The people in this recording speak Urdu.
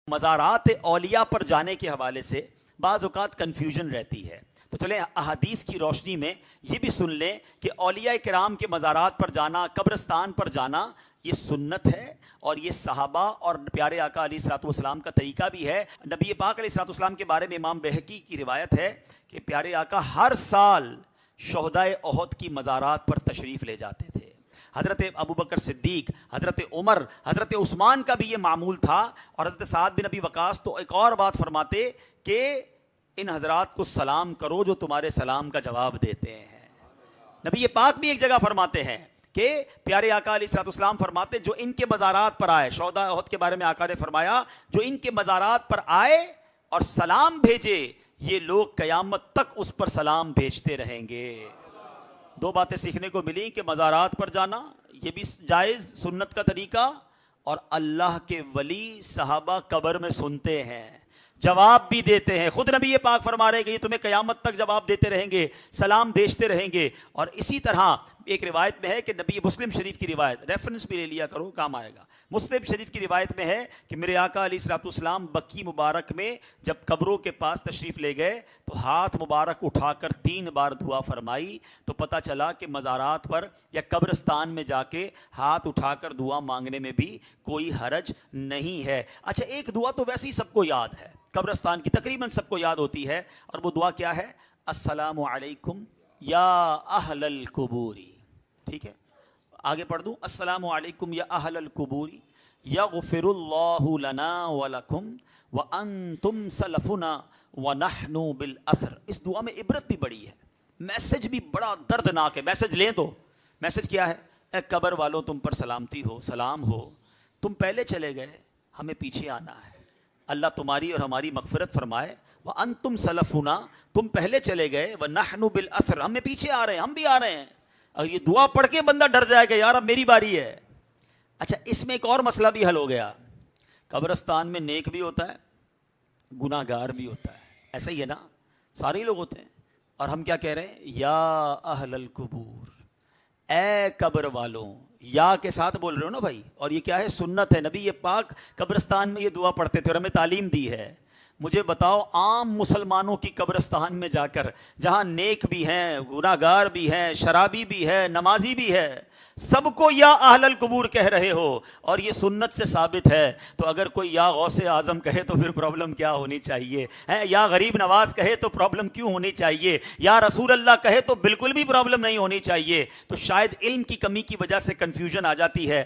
مزارات اولیاء پر جانے کے حوالے سے بعض اوقات کنفیوژن رہتی ہے، تو چلیں احادیث کی روشنی میں یہ بھی سن لیں کہ اولیاء کرام کے مزارات پر جانا، قبرستان پر جانا یہ سنت ہے، اور یہ صحابہ اور پیارے آقا علیہ الصلوۃ والسلام کا طریقہ بھی ہے۔ نبی پاک علیہ الصلوۃ والسلام کے بارے میں امام بہقی کی روایت ہے کہ پیارے آقا ہر سال شہدائے احد کی مزارات پر تشریف لے جاتے تھے۔ حضرت ابوبکر صدیق، حضرت عمر، حضرت عثمان کا بھی یہ معمول تھا، اور حضرت سعد بن ابی وقاص تو ایک اور بات فرماتے کہ ان حضرات کو سلام کرو جو تمہارے سلام کا جواب دیتے ہیں۔ نبی پاک بھی ایک جگہ فرماتے ہیں کہ پیارے آقا علیہ الصلوۃ والسلام فرماتے جو ان کے مزارات پر آئے، شہداء احد کے بارے میں آقا نے فرمایا جو ان کے مزارات پر آئے اور سلام بھیجے، یہ لوگ قیامت تک اس پر سلام بھیجتے رہیں گے۔ دو باتیں سیکھنے کو ملی کہ مزارات پر جانا یہ بھی جائز سنت کا طریقہ، اور اللہ کے ولی صحابہ قبر میں سنتے ہیں، جواب بھی دیتے ہیں۔ خود نبی پاک فرما رہے ہیں کہ یہ تمہیں قیامت تک جواب دیتے رہیں گے، سلام بھیجتے رہیں گے۔ اور اسی طرح ایک روایت میں ہے کہ نبی مسلم شریف کی روایت، ریفرنس بھی لے لیا کرو کام آئے گا، مسلم شریف کی روایت میں ہے کہ میرے آقا علیہ الصلوۃ والسلام بقی مبارک میں جب قبروں کے پاس تشریف لے گئے تو ہاتھ مبارک اٹھا کر 3 بار دعا فرمائی، تو پتہ چلا کہ مزارات پر یا قبرستان میں جا کے ہاتھ اٹھا کر دعا مانگنے میں بھی کوئی حرج نہیں ہے۔ اچھا، ایک دعا تو ویسے ہی سب کو یاد ہے، قبرستان کی تقریباً سب کو یاد ہوتی ہے، اور وہ دعا کیا ہے؟ السلام علیکم یا اہل القبوری۔ ٹھیک ہے، آگے پڑھ دوں، السلام علیکم یا اہل القبوری یغفر اللہ لنا ولکم وانتم سلفنا ونحن بالاثر۔ اس دعا میں عبرت بھی بڑی ہے، میسج بھی بڑا دردناک ہے۔ میسج لیں تو میسج کیا ہے؟ اے قبر والوں تم پر سلامتی ہو، سلام ہو، تم پہلے چلے گئے، ہمیں پیچھے آنا ہے، اللہ تمہاری اور ہماری مغفرت فرمائے۔ وانتم سلفنا، تم پہلے چلے گئے، ونحن بالاثر، ہمیں پیچھے آ رہے ہیں، ہم بھی آ رہے ہیں۔ اور یہ دعا پڑھ کے بندہ ڈر جائے گا یار اب میری باری ہے۔ اچھا، اس میں ایک اور مسئلہ بھی حل ہو گیا، قبرستان میں نیک بھی ہوتا ہے، گناہ گار بھی ہوتا ہے، ایسا ہی ہے نا، سارے لوگ ہوتے ہیں۔ اور ہم کیا کہہ رہے ہیں؟ یا اہل القبور، اے قبر والوں، یا کے ساتھ بول رہے ہو نا بھائی، اور یہ کیا ہے؟ سنت ہے۔ نبی پاک قبرستان میں یہ دعا پڑھتے تھے اور ہمیں تعلیم دی ہے۔ مجھے بتاؤ عام مسلمانوں کی قبرستان میں جا کر، جہاں نیک بھی ہیں، گناہ گار بھی ہیں، شرابی بھی ہے، نمازی بھی ہے، سب کو یا اہل القبور کہہ رہے ہو، اور یہ سنت سے ثابت ہے، تو اگر کوئی یا غوث اعظم کہے تو پھر پرابلم کیا ہونی چاہیے؟ یا غریب نواز کہے تو پرابلم کیوں ہونی چاہیے؟ یا رسول اللہ کہے تو بالکل بھی پرابلم نہیں ہونی چاہیے۔ تو شاید علم کی کمی کی وجہ سے کنفیوژن آ جاتی ہے۔